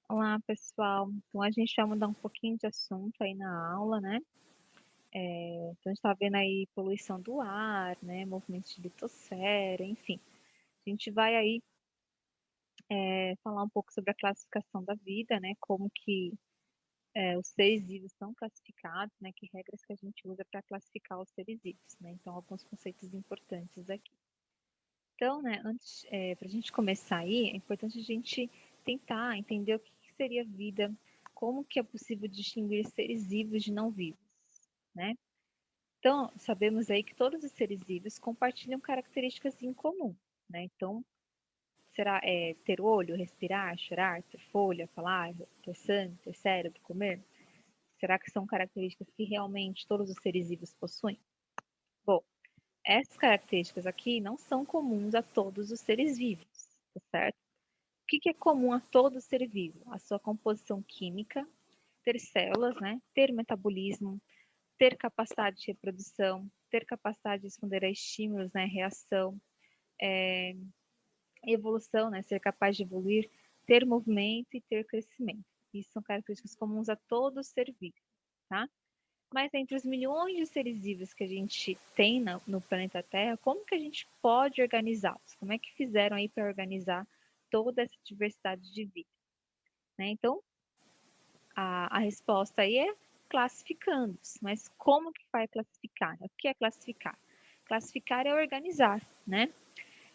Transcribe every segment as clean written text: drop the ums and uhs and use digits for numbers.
Olá, pessoal. Então, a gente vai mudar um pouquinho de assunto aí na aula, né? Então, a gente está vendo aí poluição do ar, né? Movimentos de litosfera, enfim. A gente vai aí falar um pouco sobre a classificação da vida, né? Como que os seres vivos são classificados, né? Que regras que a gente usa para classificar os seres vivos, né? Então, alguns conceitos importantes aqui. Então, né, antes, para a gente começar aí, é importante a gente tentar entender o que seria vida, como que é possível distinguir seres vivos de não vivos, né? Então, sabemos aí que todos os seres vivos compartilham características em comum, né? Então, será ter olho, respirar, cheirar, ter folha, falar, ter sangue, ter cérebro, comer? Será que são características que realmente todos os seres vivos possuem? Bom, essas características aqui não são comuns a todos os seres vivos, tá certo? O que é comum a todo ser vivo? A sua composição química, ter células, né? Ter metabolismo, ter capacidade de reprodução, ter capacidade de responder a estímulos, né? Reação, evolução, né? Ser capaz de evoluir, ter movimento e ter crescimento. Isso são características comuns a todo ser vivo, tá? Mas entre os milhões de seres vivos que a gente tem no planeta Terra, como que a gente pode organizá-los? Como é que fizeram aí para organizar toda essa diversidade de vida? Né? Então, a resposta aí é classificando-os. Mas como que vai classificar? O que é classificar? Classificar é organizar, né?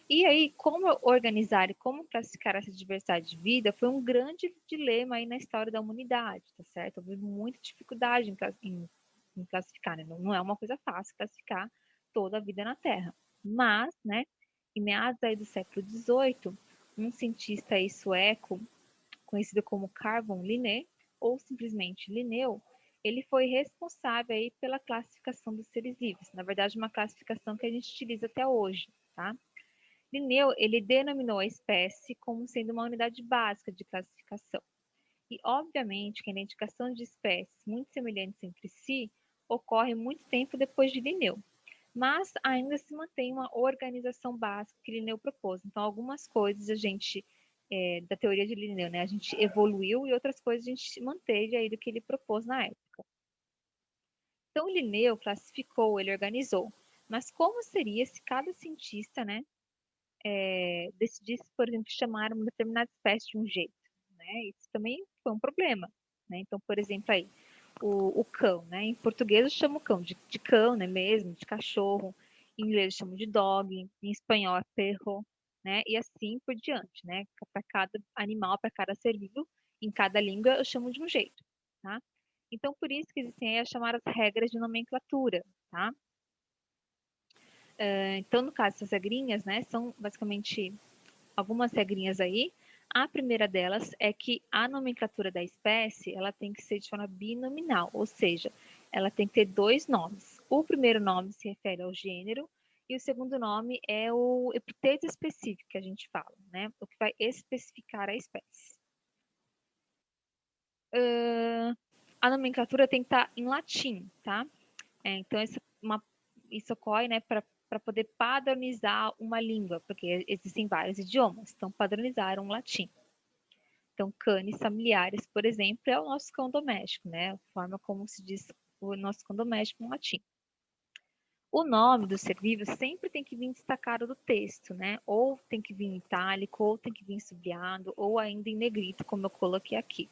E aí, como organizar e como classificar essa diversidade de vida foi um grande dilema aí na história da humanidade, tá certo? Houve muita dificuldade em classificar, né? Não é uma coisa fácil classificar toda a vida na Terra. Mas, né, em meados aí do século XVIII, um cientista aí sueco, conhecido como Carl von Linné, ou simplesmente Linneu, ele foi responsável aí pela classificação dos seres vivos. Na verdade, uma classificação que a gente utiliza até hoje, tá? Linneu, ele denominou a espécie como sendo uma unidade básica de classificação. E, obviamente, que a identificação de espécies muito semelhantes entre si ocorre muito tempo depois de Linneu, mas ainda se mantém uma organização básica que Linneu propôs. Então, algumas coisas a gente, da teoria de Linneu, né, a gente evoluiu e outras coisas a gente manteve aí do que ele propôs na época. Então, Linneu classificou, ele organizou. Mas como seria se cada cientista, né, decidisse, por exemplo, chamar uma determinada espécie de um jeito, né? Isso também foi um problema, né? Então, por exemplo, aí, o cão, né? Em português eu chamo o cão de cão, né? Mesmo, de cachorro. Em inglês eu chamo de dog, em espanhol é perro, né? E assim por diante, né? Para cada animal, para cada ser vivo, em cada língua eu chamo de um jeito, tá? Então, por isso que existem aí as chamadas regras de nomenclatura, tá? Então, no caso, essas regrinhas, né, são basicamente algumas regrinhas aí. A primeira delas é que a nomenclatura da espécie ela tem que ser de forma binominal, ou seja, ela tem que ter dois nomes. O primeiro nome se refere ao gênero e o segundo nome é o epiteto específico que a gente fala, né? O que vai especificar a espécie. A nomenclatura tem que estar em latim, tá? Então, isso ocorre, né, para poder padronizar uma língua, porque existem vários idiomas, então padronizaram o latim. Então, cães familiares, por exemplo, é o nosso cão doméstico, né? A forma como se diz o nosso cão doméstico em latim. O nome do ser vivo sempre tem que vir destacado do texto, né? Ou tem que vir em itálico, ou tem que vir sublinhado, ou ainda em negrito, como eu coloquei aqui.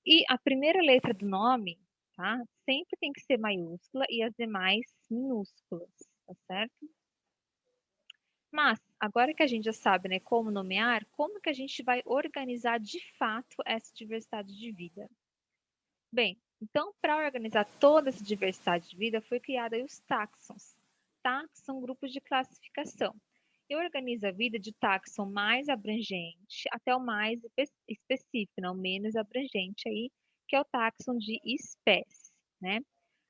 E a primeira letra do nome, tá? Sempre tem que ser maiúscula e as demais minúsculas, tá certo? Mas, agora que a gente já sabe, né, como nomear, como que a gente vai organizar de fato essa diversidade de vida? Bem, então, para organizar toda essa diversidade de vida, foi criada aí os táxons. Táxons são grupos de classificação. E organiza a vida de táxon mais abrangente até o mais específico, não, menos abrangente aí, que é o táxon de espécie, né?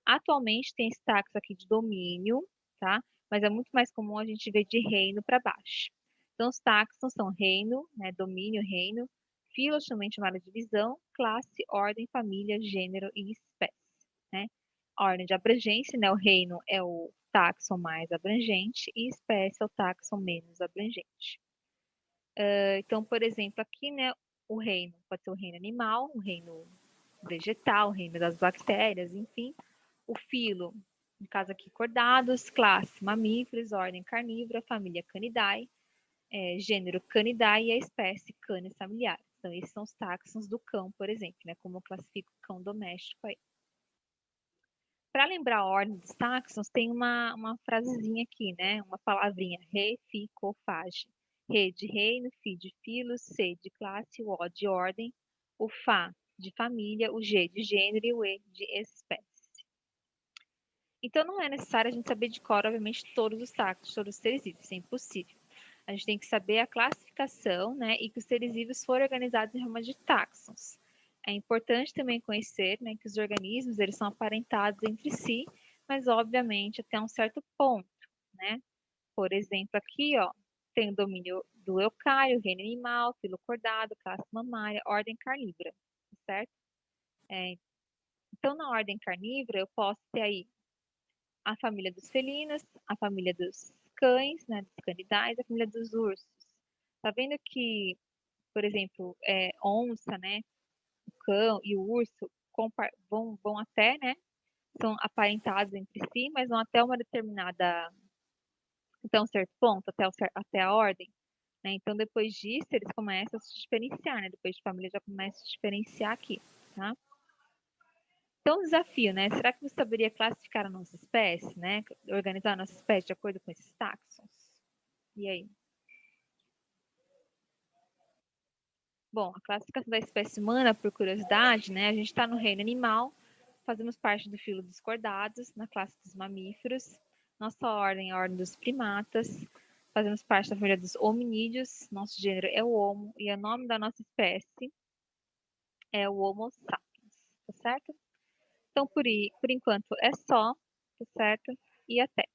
Atualmente tem esse táxon aqui de domínio, tá? Mas é muito mais comum a gente ver de reino para baixo. Então, os táxons são reino, né? Domínio, reino, filos, também chamada divisão, classe, ordem, família, gênero e espécie, né? A ordem de abrangência, né? O reino é o táxon mais abrangente e espécie é o táxon menos abrangente. Então, por exemplo, aqui, né, o reino pode ser o reino animal, o reino vegetal, o reino das bactérias, enfim. O filo, no caso aqui, cordados, classe, mamíferos, ordem carnívora, família Canidae, gênero Canidae e a espécie Canis familiaris. Então, esses são os táxons do cão, por exemplo, né, como eu classifico o cão doméstico aí. Para lembrar a ordem dos táxons, tem uma frasezinha aqui, né? Uma palavrinha, re, fi, co, fage. Re de reino, fi de filo, C de classe, o O de ordem, o Fá de família, o G de gênero e o E de espécie. Então não é necessário a gente saber de cor, obviamente, todos os táxons, todos os seres vivos, isso é impossível. A gente tem que saber a classificação, né, e que os seres vivos foram organizados em forma de táxons. É importante também conhecer, né, que os organismos eles são aparentados entre si, mas obviamente até um certo ponto, né? Por exemplo, aqui, ó, tem o domínio do eucário, reino animal, filo cordado, classe mamária, ordem carnívora, certo? Então, na ordem carnívora, eu posso ter aí a família dos felinos, a família dos cães, né, dos canidais, a família dos ursos. Tá vendo que, por exemplo, onça, né, o cão e o urso vão até, né, são aparentados entre si, mas vão até uma determinada, até um certo ponto, até a ordem, né? Então, depois disso, eles começam a se diferenciar, né? Depois de família já começa a se diferenciar aqui, tá? Então, o desafio, né? Será que você saberia classificar a nossa espécie, né? Organizar a nossa espécie de acordo com esses táxons? E aí? Bom, a classificação da espécie humana, por curiosidade, né? A gente está no reino animal, fazemos parte do filo dos cordados, na classe dos mamíferos. Nossa ordem é a ordem dos primatas. Fazemos parte da família dos hominídeos. Nosso gênero é o Homo e o nome da nossa espécie é o Homo sapiens, tá certo? Então, por enquanto é só, tá certo? E até.